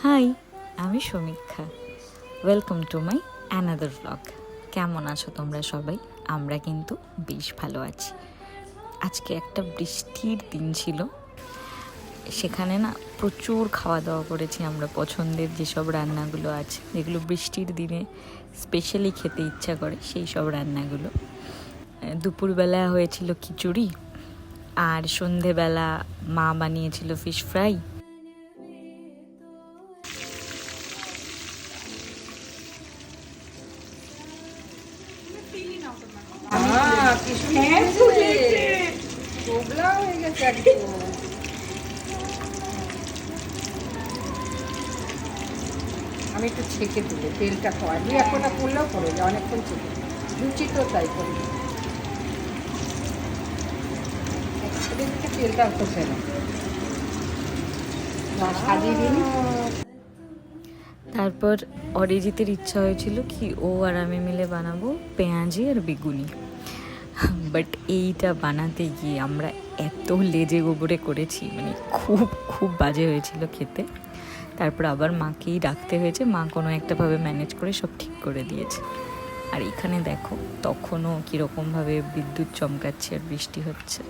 High, আমি সমীক্ষা। Welcome to my another blog. কেমন আছো তোমরা সবাই? আমরা কিন্তু বেশ ভালো আছি। আজকে একটা বৃষ্টির দিন ছিল, সেখানে না প্রচুর খাওয়া দাওয়া করেছি আমরা। পছন্দের যেসব রান্নাগুলো আছে, যেগুলো বৃষ্টির দিনে স্পেশালি খেতে ইচ্ছা করে, সেই সব রান্নাগুলো। দুপুরবেলা হয়েছিল খিচুড়ি, আর সন্ধেবেলা মা বানিয়েছিল ফিশ ফ্রাই। আমি একটু ছেঁকে তুলে তেলটা খাওয়াই, দুই এক ফোঁটা করলেও করে যায়, অনেকক্ষণ ছেঁকে লুচি তো তাই করি, তেলটা খসে না সাজিয়ে দিন। তারপর অরিজিতের ইচ্ছা হয়েছিল কি ও আর আমি মিলে বানাবো পেঁয়াজি আর বেগুনি। বাট এইটা বানাতে গিয়ে আমরা এত লেজে গোবরে করেছি, মানে খুব খুব বাজে হয়েছিল খেতে। তারপর আবার মাকেই ডাকতে হয়েছে, মা কোনো একটাভাবে ম্যানেজ করে সব ঠিক করে দিয়েছে। আর এখানে দেখো তখনও কীরকমভাবে বিদ্যুৎ চমকাচ্ছে আর বৃষ্টি হচ্ছে।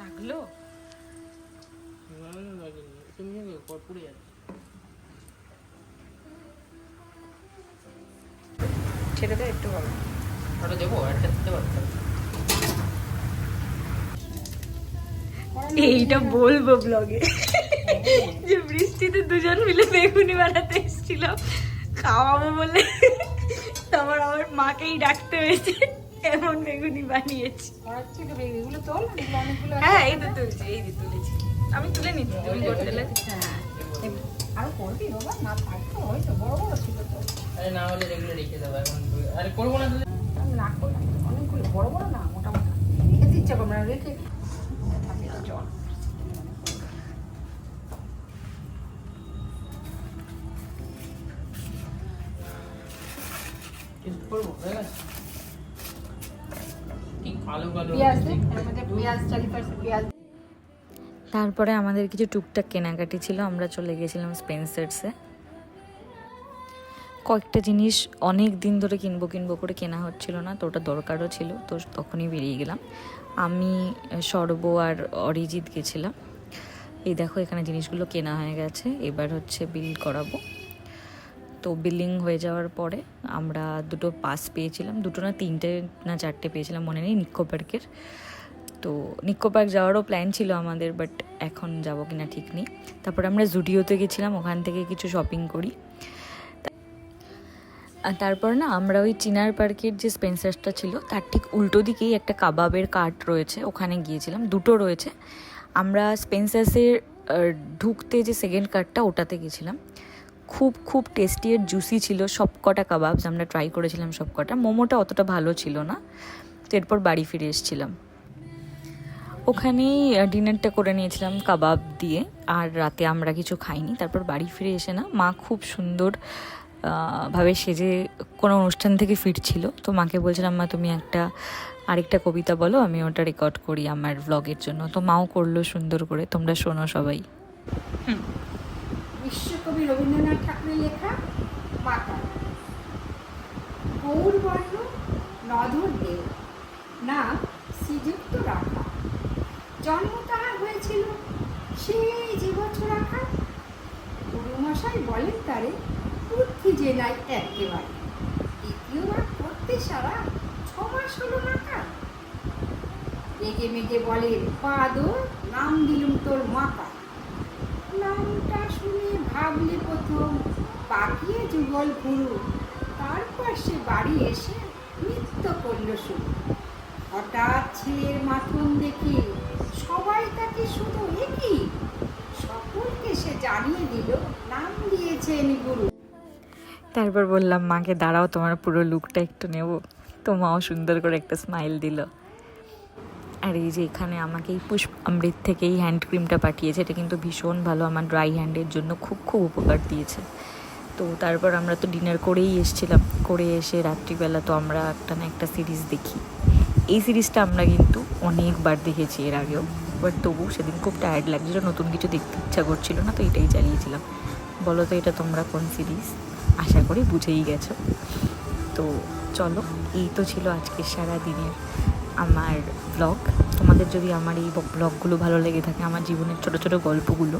লাগলো ছেড়ে দেয় একটু ভালো এইটা বলবো ব্লগে যে বৃষ্টিতে দুজন মিলে বেগুনি বানাতে এসেছিল, খাওয়াবো বলে তারপর আমার মাকেই ডাকতে হয়েছে, এমন বেগুনি বানিয়েছি। এগুলো তোল, অনেকগুলো হ্যাঁ এই তো তুলছি, এই যে তুলেছি আমি, তুলে নিচ্ছি, তুমি করতে লাগে। হ্যাঁ আরো করবি বাবা, না থাকতো হয়তো বড় বড় ছিল তো। আরে না হলে এগুলো রেখে দেবো এখন। আরে করবো না তাহলে। আমি না করলাম, অনেকগুলো বড় বড় না, মোটা মোটা খেতে ইচ্ছা করবে না, রেখে জল কিছু করবো, হয়ে গেছে। কি কালো কালো পেঁয়াজ দে, এর মধ্যে পেঁয়াজ 40% পেঁয়াজ। তারপরে আমাদের কিছু টুকটাক কেনাকাটি ছিল, আমরা চলে গেছিলাম স্পেন্সার্সে। কয়েকটা জিনিস অনেক দিন ধরে কিনবো কিনবো করে কেনা হচ্ছিল না, তো ওটা দরকারও ছিল, তো তখনই বেরিয়ে গেলাম। আমি, সর্ব আর অরিজিৎ গেছিলাম। এই দেখো এখানে জিনিসগুলো কেনা হয়ে গেছে, এবার হচ্ছে বিল করাবো। তো বিলিং হয়ে যাওয়ার পরে আমরা দুটো পাস পেয়েছিলাম, দুটো না তিনটে না চারটে পেয়েছিলাম মনে নেই, নিক্কো পার্কের। তো নিক্কো পার্ক যাওয়ারও প্ল্যান ছিল আমাদের, বাট এখন যাবো কিনা ঠিক নেই। তারপরে আমরা জুডিওতে গেছিলাম, ওখান থেকে কিছু শপিং করি। তারপর না আমরা ওই চিনার পার্কের যে স্পেন্সার্সটা ছিল তার ঠিক উল্টো দিকেই একটা কাবাবের কার্ট রয়েছে, ওখানে গিয়েছিলাম, দুটো রয়েছে। আমরা স্পেন্সার্সের ঢুকতে যে সেকেন্ড কার্টটা, ওটাতে গেছিলাম। খুব খুব টেস্টি আর জুসি ছিল সব কটা কাবাবস, আমরা ট্রাই করেছিলাম সব কটা। মোমোটা অতটা ভালো ছিল না, তো এরপর বাড়ি ফিরে এসেছিলাম। ওখানেই ডিনারটা করে নিয়েছিলাম কাবাব দিয়ে, আর রাতে আমরা কিছু খাইনি। তারপর বাড়ি ফিরে এসে না মা খুব সুন্দর ভাবে সেজে কোনো অনুষ্ঠান থেকে ফিরছিল, তো মাকে বলছিলাম মা তুমি আরেকটা কবিতা বলো, আমি ওটা রেকর্ড করি আমার ব্লগের জন্য। তো মাও করলো সুন্দর করে, তোমরা শোনো সবাই। বিশ্বকবি রবীন্দ্রনাথ ঠাকুরের লেখা মাতা। গৌরবর্ণ নধর দেব, না শ্রীযুক্ত রাখা। জন্ম তাহার হয়েছিল সেই যে বছর রাখা। গুরুমশাই বলেন তারে বুদ্ধি যে নাই একেবারে, দ্বিতীয়বার করতে সারা 6 মাস হলো রাখা। রেগে মেগে বলে বাদর, নাম দিলুম তোর মাতা। নামটা শুনে ভাবলে প্রথম পাকিয়ে যুগল গুরু, তার তারপর সে বাড়ি এসে নৃত্য করল শুরু। হঠাৎ ছেলের মাথন দেখে সবাই তাকে শুধু একই, সকলকে সে জানিয়ে দিল নাম দিয়েছেন গুরু। তারপর বললাম মাকে, দাঁড়াও তোমার পুরো লুকটা একটু নেব। তো মাও সুন্দর করে একটা স্মাইল দিল। আর এই যে এখানে আমাকে এই পুষ্প অমৃত থেকে এই হ্যান্ড ক্রিমটা পাঠিয়েছে, এটা কিন্তু ভীষণ ভালো, আমার ড্রাই হ্যান্ডের জন্য খুব খুব উপকার দিয়েছে। তো তারপর আমরা তো ডিনার করেই এসেছিলাম, করে এসে রাত্রিবেলা তো আমরা একটা না একটা সিরিজ দেখি। এই সিরিজটা আমরা কিন্তু অনেকবার দেখেছি এর আগেও, বাট তবু সেদিন খুব টায়ার্ড লাগছিল, নতুন কিছু দেখতে ইচ্ছা করছিল না, তো এটাই চালিয়েছিলাম। বলো তো এটা তোমরা কোন সিরিজ? আশা করি বুঝেই গেছো। তো চলো, এই তো ছিল আজকের সারা দিনের আমার ব্লগ। তোমাদের যদি আমার এই ব্লগগুলো ভালো লেগে থাকে, আমার জীবনের ছোটো ছোটো গল্পগুলো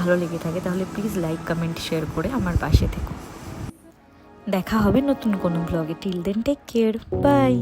ভালো লেগে থাকে, তাহলে প্লিজ লাইক, কমেন্ট, শেয়ার করে আমার পাশে থেকো। দেখা হবে নতুন কোনো ব্লগে। Till then take care, by.